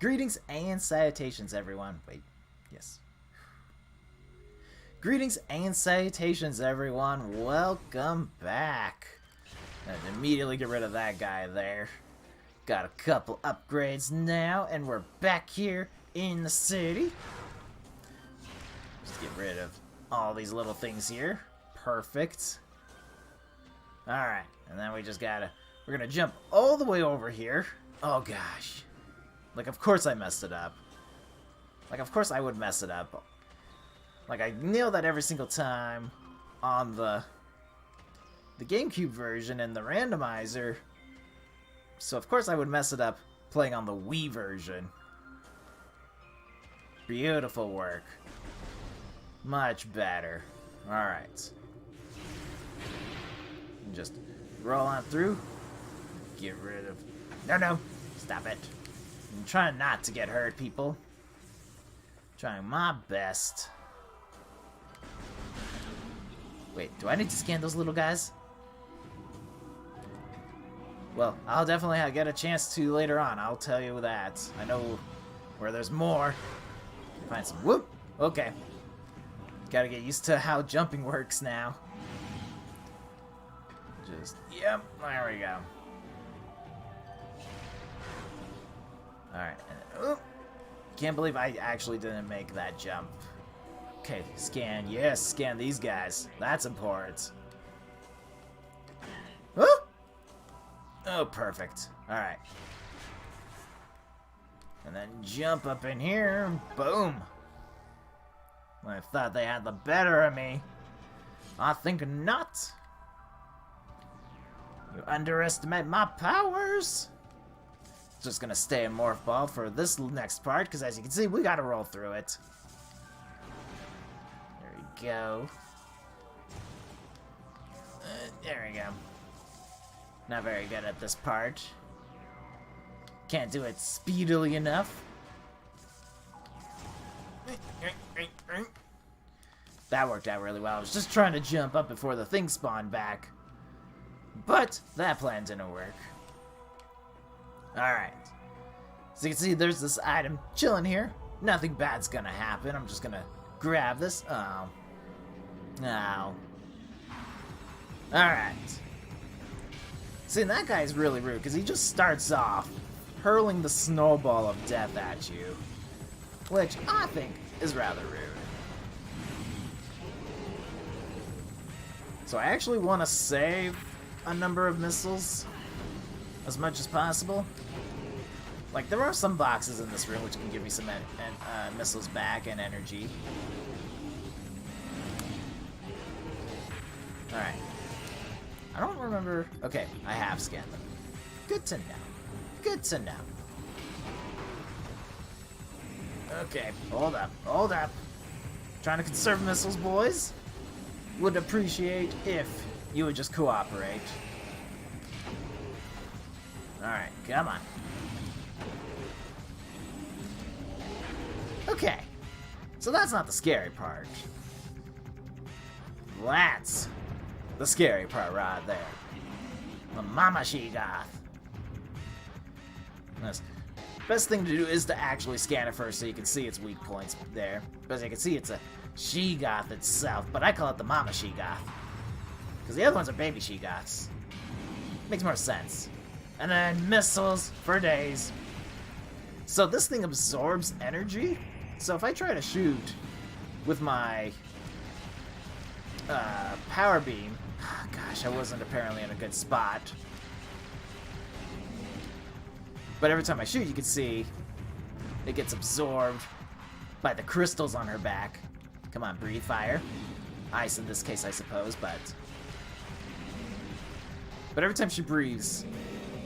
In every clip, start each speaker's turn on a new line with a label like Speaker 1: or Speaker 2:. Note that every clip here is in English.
Speaker 1: Greetings and salutations, everyone. Wait, yes. Greetings and salutations, everyone. Welcome back. And immediately get rid of that guy there. Got a couple upgrades now, and we're back here in the city. Just get rid of all these little things here. Perfect. Alright, and then we just gotta... We're gonna jump all the way over here. Oh gosh. Like, of course I messed it up. Like, of course I would mess it up. Like, I nail that every single time on the GameCube version and the randomizer. So, of course I would mess it up playing on the Wii version. Beautiful work. Much better. Alright. Just roll on through. Get rid of... No! Stop it. I'm trying not to get hurt, people. Trying my best. Wait, do I need to scan those little guys? Well, I'll definitely get a chance to later on. I'll tell you that. I know where there's more. Find some... Whoop! Okay. Gotta get used to how jumping works now. Just... Yep, there we go. Alright. Can't believe I actually didn't make that jump. Okay, scan. Yes, scan these guys. That's important. Oh, perfect. Alright. And then jump up in here. Boom. I thought they had the better of me. I think not. You underestimate my powers. Just gonna stay in Morph Ball for this next part, because as you can see, we gotta roll through it. There we go. There we go. Not very good at this part. Can't do it speedily enough. That worked out really well. I was just trying to jump up before the thing spawned back. But that plan didn't work. Alright. So you can see there's this item chilling here. Nothing bad's gonna happen. I'm just gonna grab this. Oh. No. Alright. See, and that guy's really rude because he just starts off hurling the snowball of death at you. Which I think is rather rude. So I actually want to save a number of missiles as much as possible. Like, there are some boxes in this room which can give me some missiles back and energy. Alright. I don't remember... Okay, I have scanned them. Good to know. Good to know. Okay, hold up. Trying to conserve missiles, boys. Would appreciate if you would just cooperate. Alright, come on. Okay, so that's not the scary part. That's the scary part right there. The Mama She-Goth. Best thing to do is to actually scan it first so you can see its weak points there. Because you can see it's a She-Goth itself, but I call it the Mama She-Goth. Because the other ones are baby She-Goths. Makes more sense. And then missiles for days. So this thing absorbs energy. So if I try to shoot with my power beam... Gosh, I wasn't apparently in a good spot. But every time I shoot, you can see it gets absorbed by the crystals on her back. Come on, breathe fire. Ice in this case, I suppose, but every time she breathes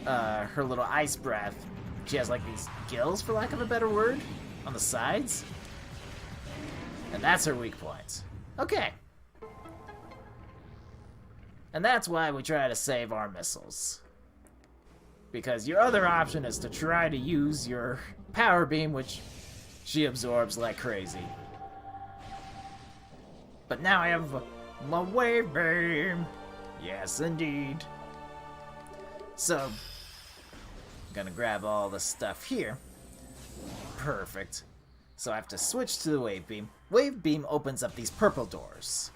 Speaker 1: her little ice breath, she has like these gills, for lack of a better word, on the sides. And that's her weak point. Okay. And that's why we try to save our missiles. Because your other option is to try to use your power beam, which she absorbs like crazy. But now I have my wave beam. Yes, indeed. So, I'm gonna grab all the stuff here. Perfect. So I have to switch to the wave beam. Wave beam opens up these purple doors.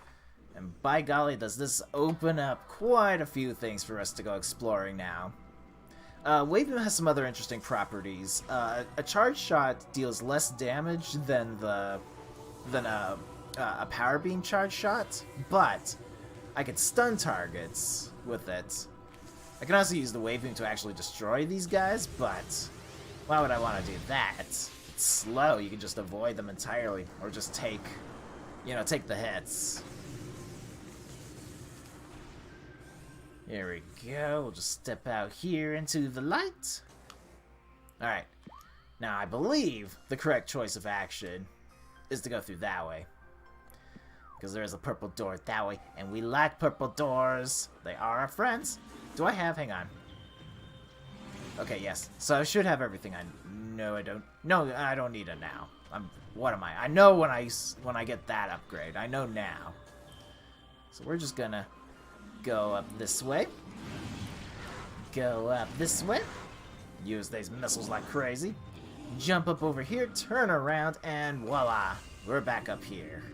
Speaker 1: And by golly, does this open up quite a few things for us to go exploring now. Wave beam has some other interesting properties. A charge shot deals less damage than a power beam charge shot, but I can stun targets with it. I can also use the wave beam to actually destroy these guys, but why would I want to do that? It's slow. You can just avoid them entirely, or just take the hits. Here we go. We'll just step out here into the light. Alright. Now, I believe the correct choice of action is to go through that way. Because there is a purple door that way, and we like purple doors. They are our friends. Do I have? Hang on. Okay, yes. So I should have everything. No, I don't. No, I don't need it now. What am I? I know when I get that upgrade. I know now. So we're just gonna go up this way. Go up this way. Use these missiles like crazy. Jump up over here, turn around, and voila. We're back up here.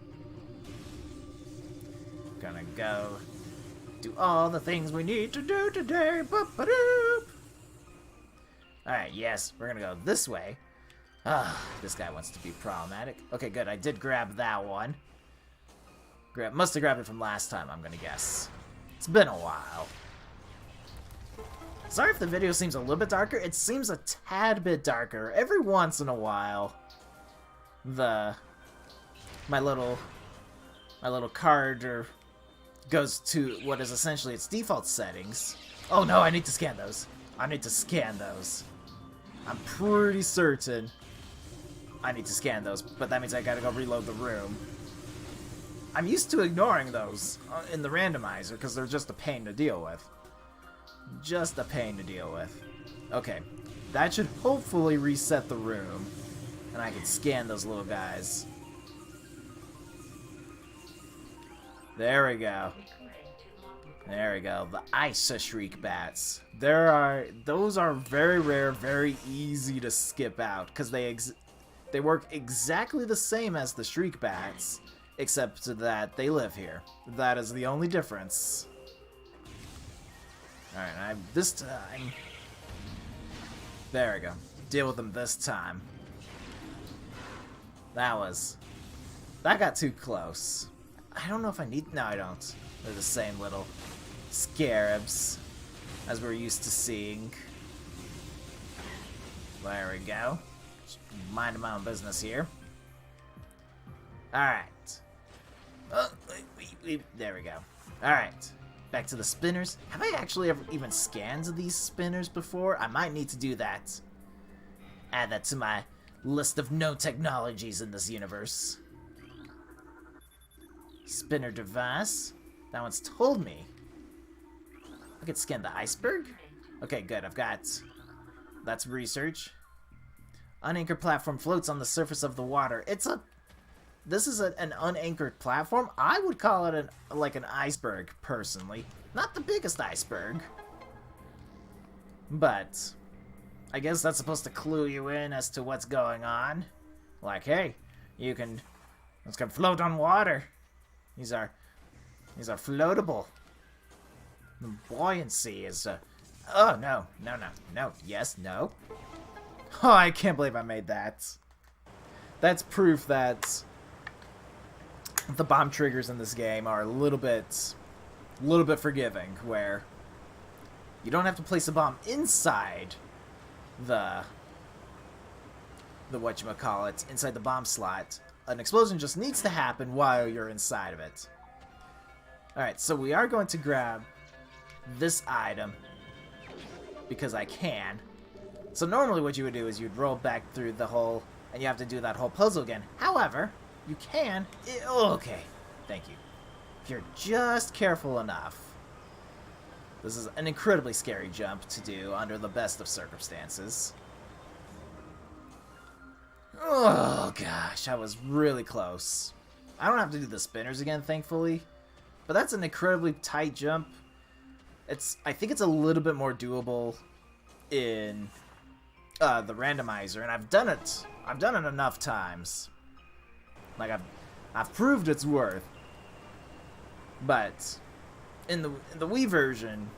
Speaker 1: Gonna go do all the things we need to do today. Boop-a-doop. Alright, yes, we're gonna go this way. This guy wants to be problematic. Okay, good, I did grab that one. Must have grabbed it from last time, I'm gonna guess. It's been a while. Sorry if the video seems a little bit darker. It seems a tad bit darker. Every once in a while, my little card goes to what is essentially its default settings. Oh no, I need to scan those. I need to scan those. I'm pretty certain I need to scan those, but that means I gotta go reload the room. I'm used to ignoring those in the randomizer because they're just a pain to deal with. Just a pain to deal with. Okay, that should hopefully reset the room, and I can scan those little guys. There we go. There we go. The ice shriek bats. Those are very rare, very easy to skip out because they work exactly the same as the shriek bats, except that they live here. That is the only difference. All right, this time. There we go. Deal with them this time. That got too close. I don't know if I need... No, I don't. They're the same little scarabs as we're used to seeing. There we go. Just minding my own business here. Alright. There we go. Alright. Back to the spinners. Have I actually ever even scanned these spinners before? I might need to do that. Add that to my list of known technologies in this universe. Spinner device. That one's told me. I could scan the iceberg? Okay, good. I've got... That's research. Unanchored platform floats on the surface of the water. This is an unanchored platform. I would call it like an iceberg, personally. Not the biggest iceberg. But I guess that's supposed to clue you in as to what's going on. Like, hey, let's come float on water. These are floatable. The buoyancy is oh no, yes, no. Oh, I can't believe I made that. That's proof that the bomb triggers in this game are a little bit forgiving, where you don't have to place a bomb inside the whatchamacallit, inside the bomb slot. An explosion just needs to happen while you're inside of it. Alright, so we are going to grab this item because I can. So normally what you would do is you'd roll back through the hole and you have to do that whole puzzle again. However, you can... okay, thank you. If you're just careful enough. This is an incredibly scary jump to do under the best of circumstances. Oh gosh, I was really close. I don't have to do the spinners again, thankfully. But that's an incredibly tight jump. I think it's a little bit more doable in the randomizer, and I've done it. I've done it enough times. Like I've proved its worth. But in the Wii version,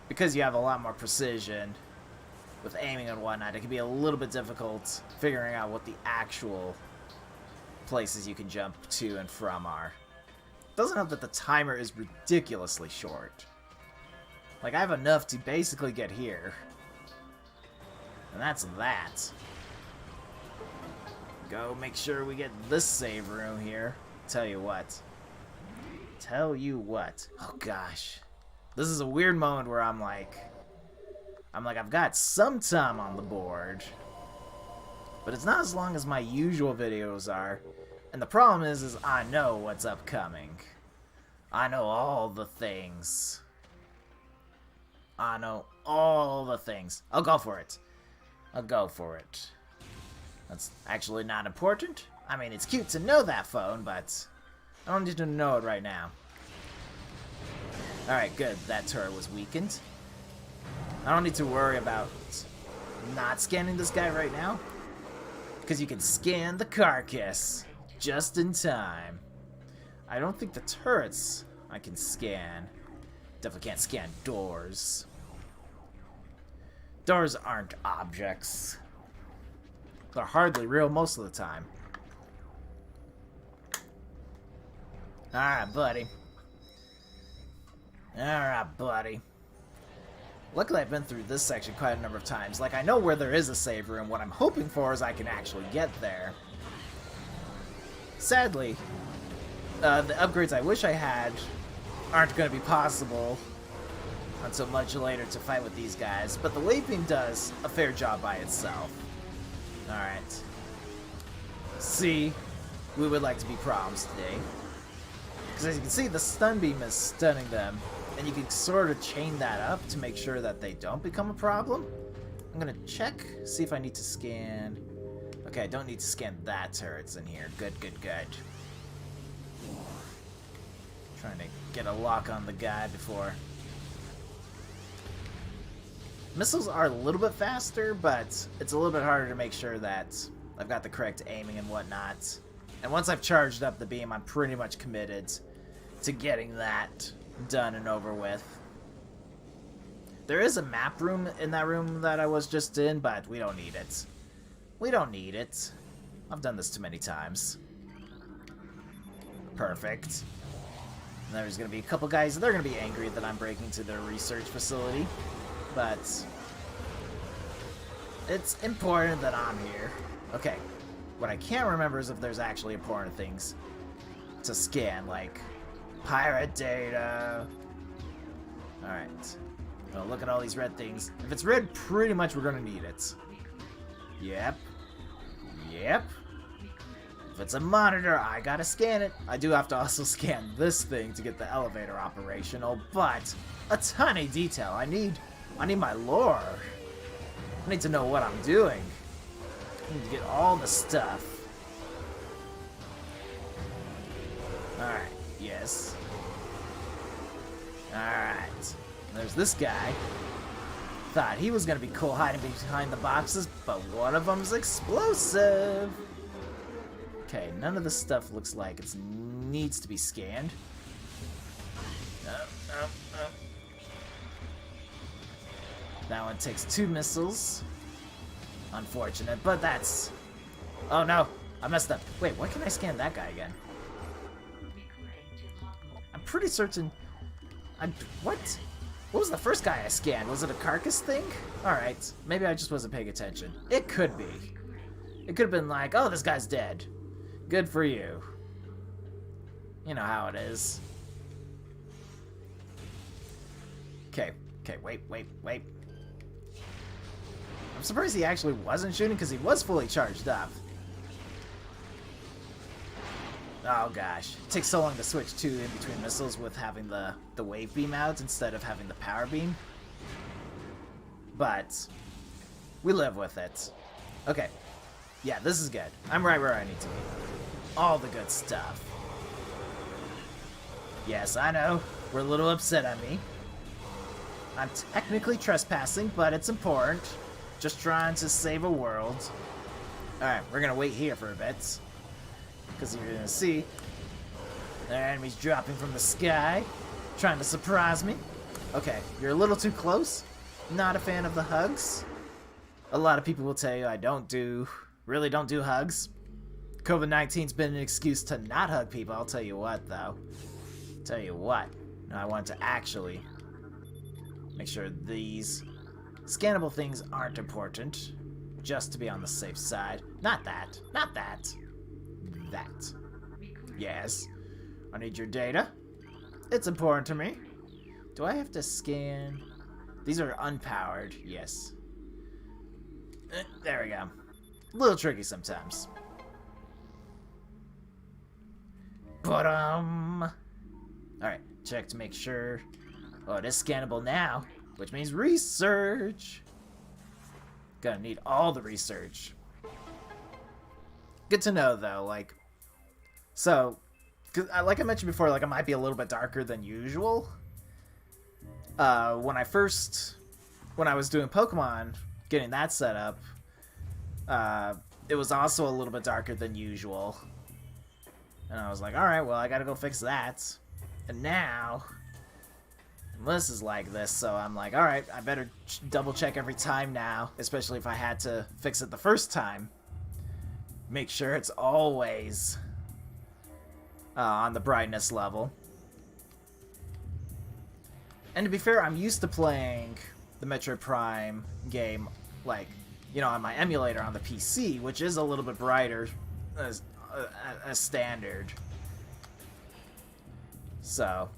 Speaker 1: because you have a lot more precision with aiming and whatnot, it can be a little bit difficult figuring out what the actual places you can jump to and from are. Doesn't help that the timer is ridiculously short. Like, I have enough to basically get here. And that's that. Go make sure we get this save room here. Tell you what. Oh gosh. This is a weird moment where I'm like, I've got some time on the board. But it's not as long as my usual videos are. And the problem is I know what's upcoming. I know all the things. I'll go for it. That's actually not important. I mean, it's cute to know that phone, but I don't need to know it right now. Alright, good. That turret was weakened. I don't need to worry about not scanning this guy right now, because you can scan the carcass just in time. I don't think the turrets I can scan. Definitely can't scan doors. Doors aren't objects. They're hardly real most of the time. Alright, buddy. Luckily, I've been through this section quite a number of times. Like, I know where there is a save room. What I'm hoping for is I can actually get there. Sadly, the upgrades I wish I had aren't going to be possible until much later to fight with these guys. But the wave beam does a fair job by itself. Alright. See, we would like to be problems today. Because as you can see, the stun beam is stunning them. And you can sort of chain that up to make sure that they don't become a problem. I'm going to check, see if I need to scan. Okay, I don't need to scan that turret's in here. Good. Trying to get a lock on the guy before. Missiles are a little bit faster, but it's a little bit harder to make sure that I've got the correct aiming and whatnot. And once I've charged up the beam, I'm pretty much committed to getting that done and over with. There is a map room in that room that I was just in, but we don't need it. I've done this too many times. Perfect. And there's going to be a couple guys, they're going to be angry that I'm breaking into their research facility. But it's important that I'm here. Okay. What I can't remember is if there's actually important things to scan, like pirate data. Alright. Well, look at all these red things. If it's red, pretty much we're gonna need it. Yep. If it's a monitor, I gotta scan it. I do have to also scan this thing to get the elevator operational, but a tiny detail. I need my lore. I need to know what I'm doing. I need to get all the stuff. Alright, yes. Alright. There's this guy. Thought he was gonna be cool hiding behind the boxes, but one of them's explosive. Okay, none of this stuff looks like it needs to be scanned. That one takes 2 missiles. Unfortunate, but that's... Oh no, I messed up. Wait, why can I scan that guy again? I'm pretty certain... What? What was the first guy I scanned? Was it a carcass thing? Alright, maybe I just wasn't paying attention. It could be. It could have been like, oh, this guy's dead. Good for you. You know how it is. Okay, wait. I'm surprised he actually wasn't shooting because he was fully charged up. Oh gosh. It takes so long to switch to in between missiles with having the wave beam out instead of having the power beam. But we live with it. Okay. Yeah, this is good. I'm right where I need to be. All the good stuff. Yes, I know. We're a little upset at me. I'm technically trespassing, but it's important. Just trying to save a world. Alright, we're gonna wait here for a bit. Because you're gonna see there are enemies dropping from the sky, trying to surprise me. Okay, you're a little too close. Not a fan of the hugs. A lot of people will tell you I really don't do hugs. COVID-19's been an excuse to not hug people. I'll tell you what, though. Tell you what. Now I want to actually make sure these scannable things aren't important. Just to be on the safe side. Not that. Not that. That. Yes. I need your data. It's important to me. Do I have to scan? These are unpowered. Yes. There we go. A little tricky sometimes. But, alright, check to make sure. Oh, it is scannable now, which means research. Gonna need all the research. Good to know, though, like, so, cause, like I mentioned before, like, it might be a little bit darker than usual. When I was doing Pokemon, getting that set up, it was also a little bit darker than usual. And I was like, alright, well, I gotta go fix that. And now, this is like this, so I'm like, alright, I better double check every time now, especially if I had to fix it the first time. Make sure it's always on the brightness level. And to be fair, I'm used to playing the Metroid Prime game, like, you know, on my emulator on the PC, which is a little bit brighter as standard. So,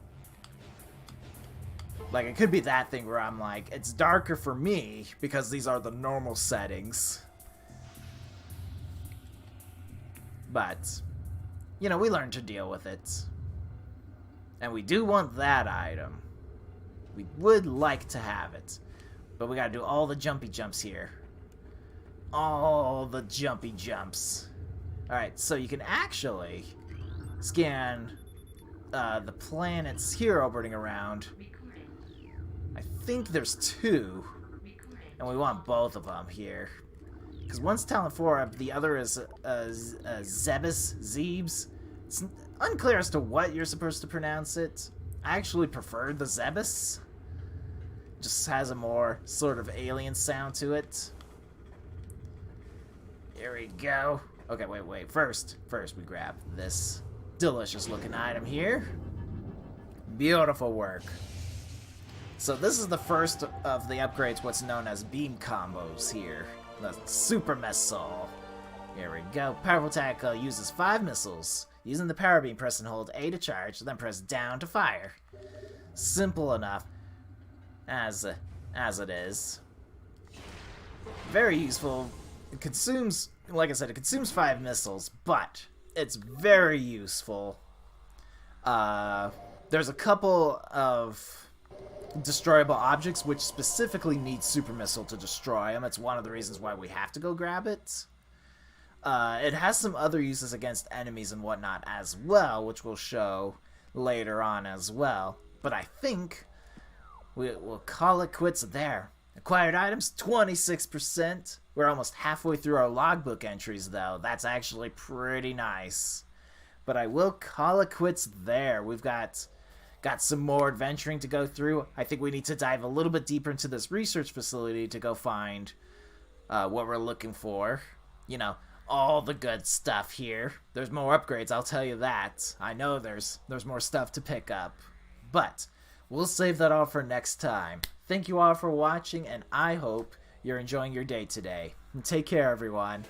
Speaker 1: like, it could be that thing where I'm like, it's darker for me because these are the normal settings. But, you know, we learn to deal with it. And we do want that item. We would like to have it. But we gotta do all the jumpy jumps here. All the jumpy jumps. Alright, so you can actually scan the planets here orbiting around. I think there's 2. And we want both of them here. Because one's Talent 4, the other is Zebes. It's unclear as to what you're supposed to pronounce it. I actually prefer the Zebes. Just has a more sort of alien sound to it. Here we go. Okay, wait. First we grab this delicious looking item here. Beautiful work. So this is the first of the upgrades, what's known as beam combos here. The super missile. Here we go. Powerful attack uses 5 missiles. Using the power beam, press and hold A to charge, then press down to fire. Simple enough as it is. Very useful. It consumes, like I said, it consumes 5 missiles, but it's very useful. There's a couple of destroyable objects which specifically need super missile to destroy them. It's one of the reasons why we have to go grab it. It has some other uses against enemies and whatnot as well, which we'll show later on as well. But I think we'll call it quits there. Acquired items, 26%. We're almost halfway through our logbook entries, though. That's actually pretty nice. But I will call it quits there. We've got some more adventuring to go through. I think we need to dive a little bit deeper into this research facility to go find what we're looking for. You know, all the good stuff here. There's more upgrades, I'll tell you that. I know there's more stuff to pick up. But we'll save that all for next time. Thank you all for watching, and I hope you're enjoying your day today. And take care, everyone.